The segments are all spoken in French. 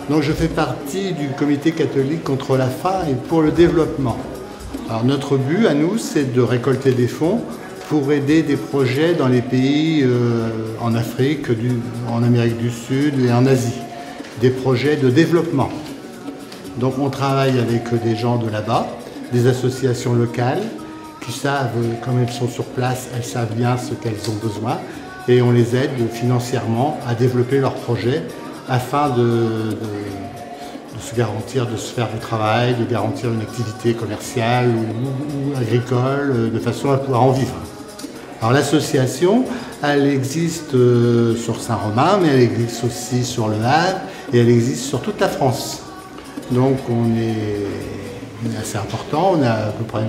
Donc je fais partie du comité catholique contre la faim et pour le développement. Alors notre but à nous, c'est de récolter des fonds pour aider des projets dans les pays en Afrique, en Amérique du Sud et en Asie. Des projets de développement. Donc on travaille avec des gens de là-bas, des associations locales qui savent, comme elles sont sur place, elles savent bien ce qu'elles ont besoin et on les aide financièrement à développer leurs projets afin de se garantir, de se faire du travail, de garantir une activité commerciale ou agricole de façon à pouvoir en vivre. Alors l'association, elle existe sur Saint-Romain, mais elle existe aussi sur Le Havre et elle existe sur toute la France. Donc on est assez important, on a à peu près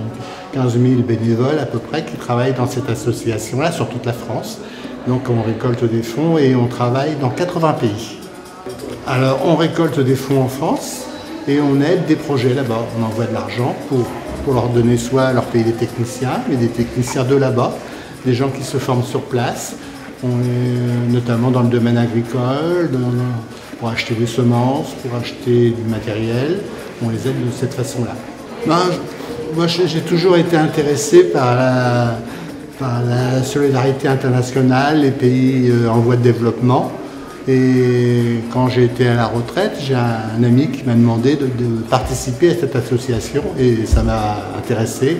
15 000 bénévoles à peu près qui travaillent dans cette association-là sur toute la France. Donc on récolte des fonds et on travaille dans 80 pays. Alors on récolte des fonds en France et on aide des projets là-bas. On envoie de l'argent pour leur donner soit leur payer des techniciens, mais des techniciens de là-bas, des gens qui se forment sur place, notamment dans le domaine agricole, pour acheter des semences, pour acheter du matériel. On les aide de cette façon-là. Moi, j'ai toujours été intéressé par la solidarité internationale, les pays en voie de développement. Et quand j'ai été à la retraite, j'ai un ami qui m'a demandé de participer à cette association et ça m'a intéressé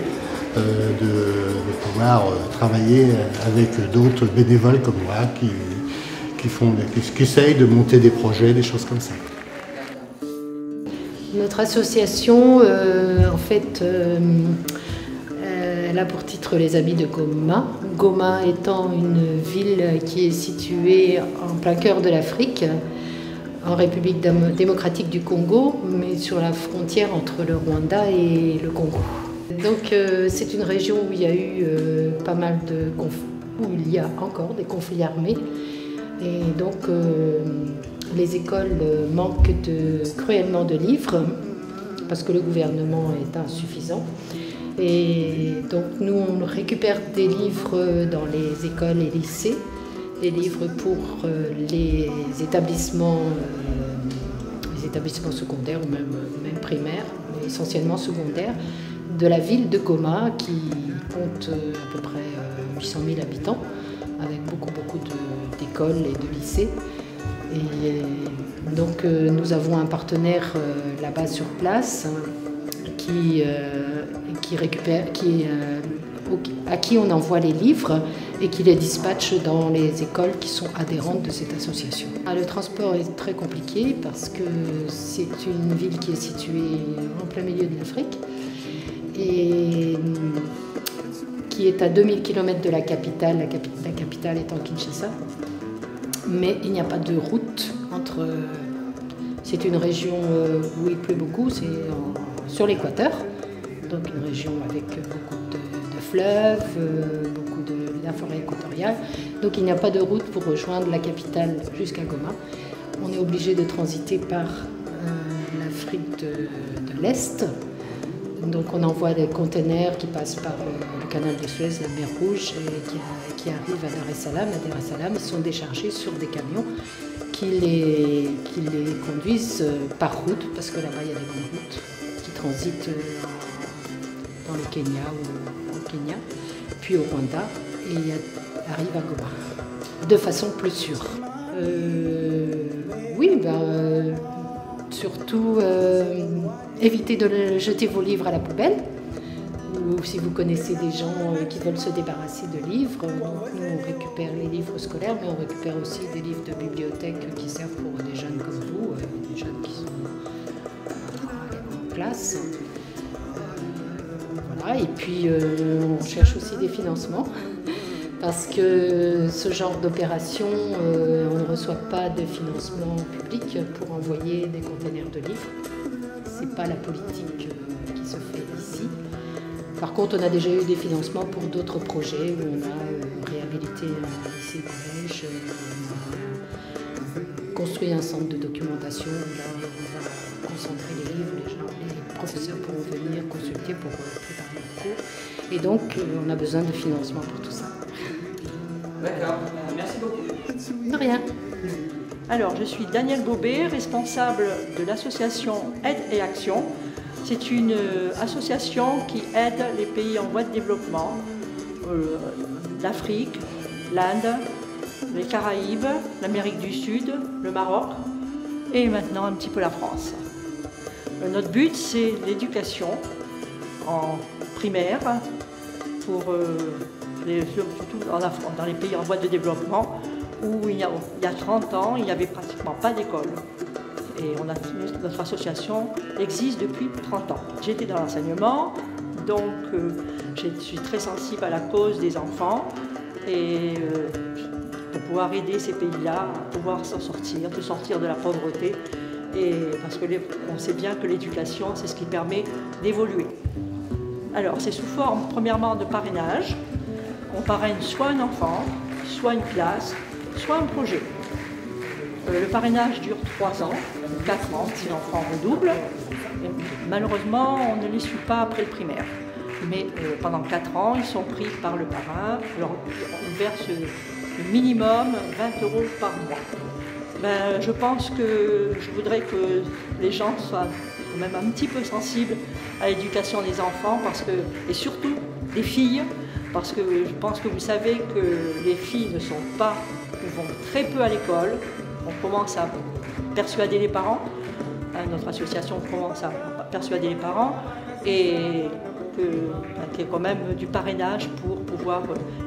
de pouvoir travailler avec d'autres bénévoles comme moi qui essayent de monter des projets, des choses comme ça. Notre association, en fait, elle a pour titre les Amis de Goma. Goma étant une ville qui est située en plein cœur de l'Afrique, en République démocratique du Congo, mais sur la frontière entre le Rwanda et le Congo. Donc c'est une région où il y a eu pas mal de conflits, où il y a encore des conflits armés. Et donc les écoles manquent cruellement de livres parce que le gouvernement est insuffisant. Et donc nous on récupère des livres dans les écoles et lycées, des livres pour les établissements secondaires ou même primaires, mais essentiellement secondaires, de la ville de Goma qui compte à peu près 800 000 habitants, avec beaucoup d'écoles et de lycées. Et donc nous avons un partenaire là-bas sur place à qui on envoie les livres et qui les dispatche dans les écoles qui sont adhérentes de cette association. Le transport est très compliqué parce que c'est une ville qui est située en plein milieu de l'Afrique et qui est à 2000 km de la capitale étant Kinshasa. Mais il n'y a pas de route entre... C'est une région où il pleut beaucoup, c'est sur l'équateur, donc une région avec beaucoup de fleuves, beaucoup de la forêt équatoriale. Donc il n'y a pas de route pour rejoindre la capitale jusqu'à Goma. On est obligé de transiter par l'Afrique de l'Est. Donc on envoie des containers qui passent par le canal de Suez, la mer Rouge, et qui arrivent à Dar es Salaam. À Dar es Salaam, ils sont déchargés sur des camions qui les conduisent par route, parce que là-bas il y a des grandes routes qui transitent dans le Kenya ou au Kenya, puis au Rwanda, et arrivent à Goma, de façon plus sûre. Oui, surtout évitez de jeter vos livres à la poubelle, ou si vous connaissez des gens qui veulent se débarrasser de livres, nous on récupère les livres scolaires, mais on récupère aussi des livres de bibliothèque qui servent pour des jeunes comme vous, des jeunes qui sont en classe. Voilà. Et puis on cherche aussi des financements, parce que ce genre d'opération, on ne reçoit pas de financement public pour envoyer des containers de livres. Ce n'est pas la politique qui se fait ici. Par contre, on a déjà eu des financements pour d'autres projets où on a réhabilité un lycée-collège, on a construit un centre de documentation où là on va concentrer les livres, les professeurs pourront venir consulter pour préparer le cours. Et donc, on a besoin de financement pour tout ça. D'accord, merci beaucoup. De rien. Alors, je suis Danielle Bobet, responsable de l'association Aide et Action. C'est une association qui aide les pays en voie de développement, l'Afrique, l'Inde, les Caraïbes, l'Amérique du Sud, le Maroc et maintenant un petit peu la France. Notre but, c'est l'éducation en primaire, surtout dans les pays en voie de développement, où il y a 30 ans, il n'y avait pratiquement pas d'école. Et notre association existe depuis 30 ans. J'étais dans l'enseignement, donc je suis très sensible à la cause des enfants et pour pouvoir aider ces pays-là à pouvoir s'en sortir, de sortir de la pauvreté. Et parce qu'on sait bien que l'éducation, c'est ce qui permet d'évoluer. Alors, c'est sous forme, premièrement, de parrainage. On parraine soit un enfant, soit une classe, soit un projet. Le parrainage dure 3 ans, 4 ans si l'enfant redouble. Et malheureusement, on ne les suit pas après le primaire. Mais pendant 4 ans, ils sont pris par le parrain. Alors, on verse le minimum 20 € par mois. Je pense que je voudrais que les gens soient quand même un petit peu sensibles à l'éducation des enfants, et surtout des filles, parce que je pense que vous savez que les filles vont très peu à l'école. On commence à persuader les parents, notre association commence à persuader les parents, et qu'il y ait quand même du parrainage pour pouvoir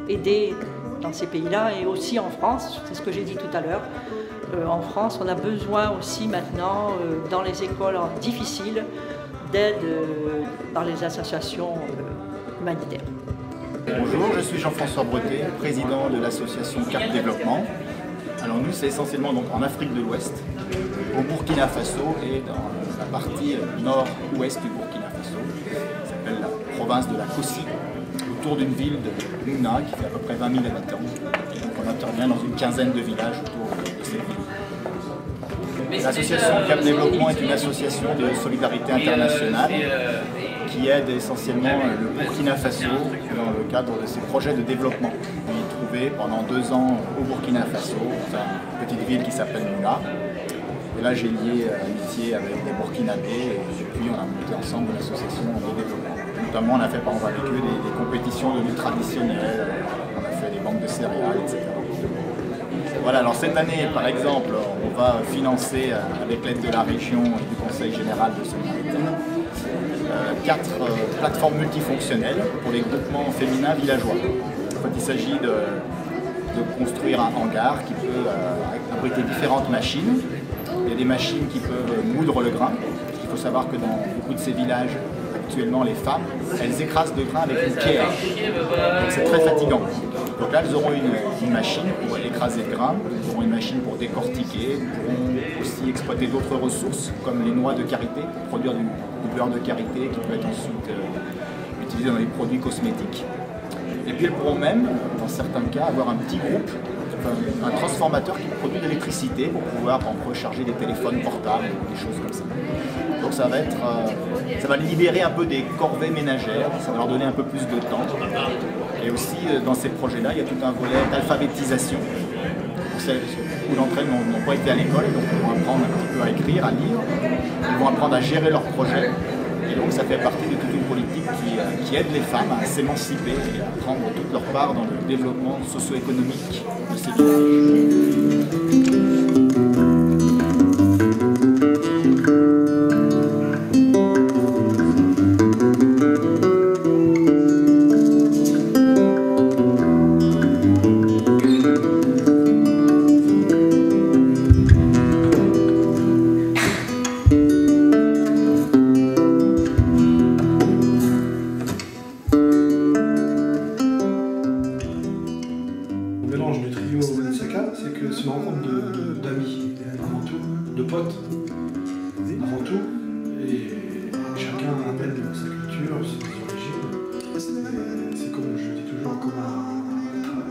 aider dans ces pays-là, et aussi en France, c'est ce que j'ai dit tout à l'heure. En France, on a besoin aussi maintenant, dans les écoles difficiles, d'aide dans les associations humanitaires. Bonjour, je suis Jean-François Bretet, président de l'association Cap Développement. Alors nous, c'est essentiellement donc en Afrique de l'Ouest, au Burkina Faso et dans la partie nord-ouest du Burkina Faso, qui s'appelle la province de la Kossi, autour d'une ville de Mouna qui fait à peu près 20 000 habitants. Et donc on intervient dans une quinzaine de villages autour de cette ville. L'association Cap Développement est une association de solidarité internationale qui aide essentiellement le Burkina Faso dans le cadre de ses projets de développement. On y trouvait pendant 2 ans au Burkina Faso, dans une petite ville qui s'appelle Mouna. Et là j'ai lié amitié avec des Burkinabés et puis on a monté ensemble l'association de développement. Notamment on a fait par exemple avec eux des compétitions de lutte traditionnelles, on a fait des banques de céréales, etc. Voilà, alors cette année par exemple, on va financer avec l'aide de la région et du Conseil général de solidarité 4 plateformes multifonctionnelles pour les groupements féminins villageois. En fait, il s'agit de construire un hangar qui peut abriter différentes machines. Il y a des machines qui peuvent moudre le grain. Il faut savoir que dans beaucoup de ces villages, actuellement, les femmes, elles écrasent le grain avec une pierre. Donc c'est très fatigant. Donc là, elles auront une machine pour écraser le grain, elles auront une machine pour décortiquer, elles pourront aussi exploiter d'autres ressources, comme les noix de karité, pour produire du beurre de karité qui peut être ensuite utilisé dans les produits cosmétiques. Et puis elles pourront même, dans certains cas, avoir un petit groupe, un transformateur qui produit de l'électricité pour pouvoir recharger des téléphones portables, des choses comme ça. Donc ça va libérer un peu des corvées ménagères, ça va leur donner un peu plus de temps. Et aussi dans ces projets-là, il y a tout un volet d'alphabétisation. Pour celles où d'entre elles n'ont pas été à l'école, donc elles vont apprendre un petit peu à écrire, à lire, elles vont apprendre à gérer leurs projets. Et donc ça fait partie de toute une politique qui aide les femmes à s'émanciper et à prendre toute leur part dans le développement socio-économique de ces villages. C'est une rencontre d'amis, avant tout, de potes, avant tout, et chacun amène sa culture, ses origines. C'est comme je dis toujours, comme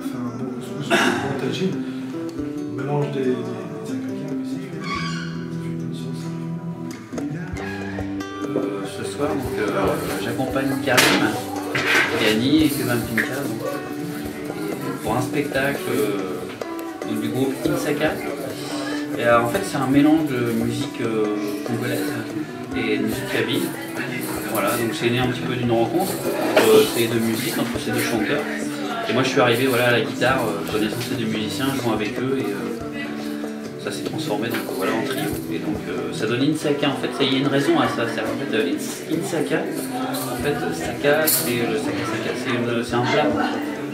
faire un bon couscous ou un bon tagine, on mélange des ingrédients et ça fait une bonne sauce. Ce soir, j'accompagne Karim, Gani et Kevin Pinka pour un spectacle du groupe Insaka, Et, en fait, c'est un mélange de musique congolaise et de musique kabyle. Voilà, donc c'est né un petit peu d'une rencontre entre ces deux musiques, entre ces deux chanteurs. Et moi je suis arrivé voilà, à la guitare, connaissant ces deux musiciens, jouant avec eux et ça s'est transformé donc, voilà, en trio. Et donc ça donne Insaka. En fait, il y a une raison à ça. C'est en fait Insaka. En fait, Saka, c'est le Saka, c'est un plat,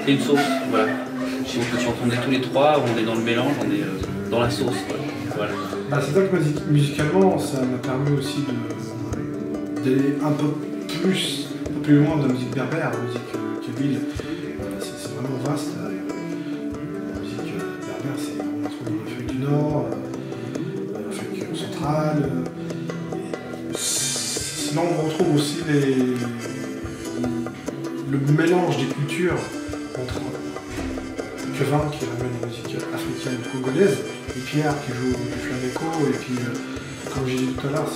c'est une sauce. Voilà. Donc quand on est tous les trois, on est dans le mélange, on est dans la sauce. Voilà. Bah, c'est vrai que musicalement, ça m'a permis aussi d'aller un peu plus loin de la musique berbère, la musique kabyle. C'est vraiment vaste. La musique berbère, on la trouve dans l'Afrique du Nord, l'Afrique centrale. Sinon, on retrouve aussi le mélange des cultures entre Kevin qui ramène la musique africaine congolaise, et Pierre qui joue du flamenco, et puis comme j'ai dit tout à l'heure,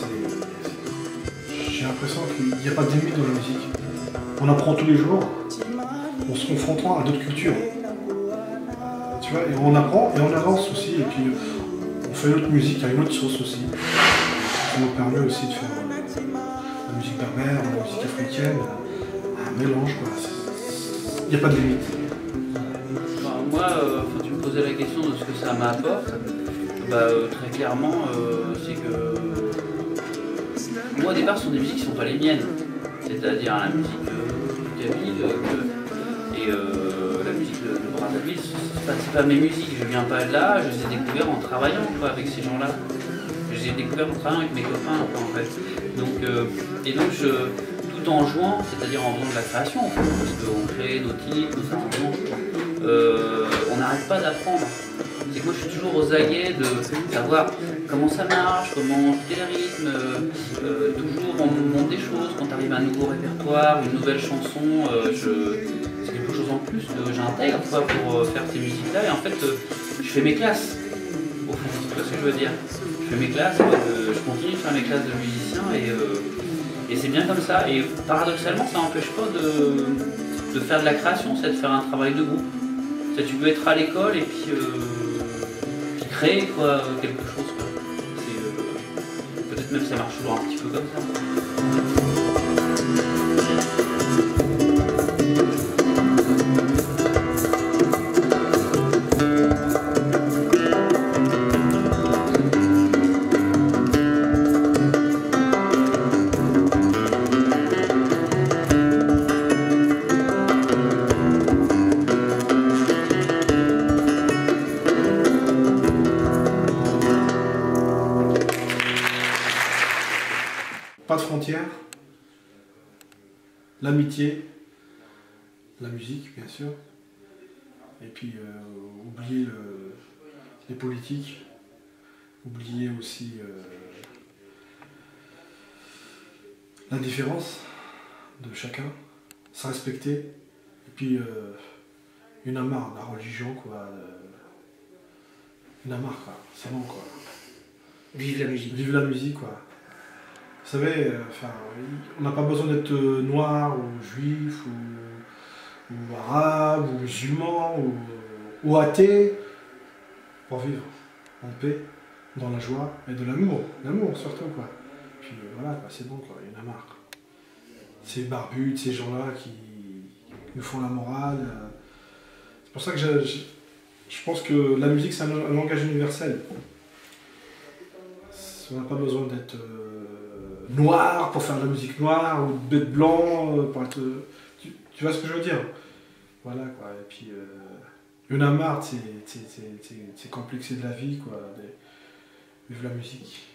j'ai l'impression qu'il n'y a pas de limite dans la musique. On apprend tous les jours en se confrontant à d'autres cultures. Tu vois, et on apprend et on avance aussi, et puis on fait une autre musique à une autre sauce aussi. Ça nous permet aussi de faire la musique berbère, la musique africaine, un mélange, quoi. Il n'y a pas de limite. Moi, tu me posais la question de ce que ça m'apporte. Très clairement, c'est que moi au départ, ce sont des musiques qui ne sont pas les miennes. C'est-à-dire la musique kabyle et la musique de Brazzaville, c'est pas mes musiques. Je viens pas de là, je les ai découvertes en travaillant quoi, avec ces gens-là. Je les ai découvertes en travaillant avec mes copains quoi, en fait. Donc, tout en jouant, c'est-à-dire en faisant de la création, en fait, parce qu'on crée nos titres, nos arrangements. On n'arrête pas d'apprendre. C'est que moi je suis toujours aux aguets de savoir comment ça marche, comment jeter les rythmes, toujours on me montre des choses, quand arrive un nouveau répertoire, une nouvelle chanson, c'est quelque chose en plus que j'intègre pour faire ces musiques-là et en fait je fais mes classes, au fond, tu vois ce que je veux dire. Je fais mes classes, je continue de faire mes classes de musicien et c'est bien comme ça. Et paradoxalement ça n'empêche pas de faire de la création, c'est de faire un travail de groupe. Tu peux être à l'école et puis créer quoi, quelque chose. Peut-être même ça marche toujours un petit peu comme ça. Pas de frontières, l'amitié, la musique bien sûr, et puis oublier les politiques, oublier aussi la différence de chacun, se respecter, et puis une amarre, la religion quoi, une amarre quoi, c'est bon quoi. Vive la musique. Vive la musique quoi. Vous savez, on n'a pas besoin d'être noir ou juif ou arabe ou musulman ou athée pour vivre en paix, dans la joie et de l'amour. L'amour surtout quoi. Puis voilà, quoi, c'est bon quoi, il y en a marre. Ces barbus, ces gens-là qui nous font la morale. C'est pour ça que je pense que la musique c'est un langage universel. On n'a pas besoin d'être noir pour faire de la musique noire ou d'être blanc pour être... Tu vois ce que je veux dire? Voilà quoi, et puis il y en a marre, c'est complexé de la vie quoi, vive la musique.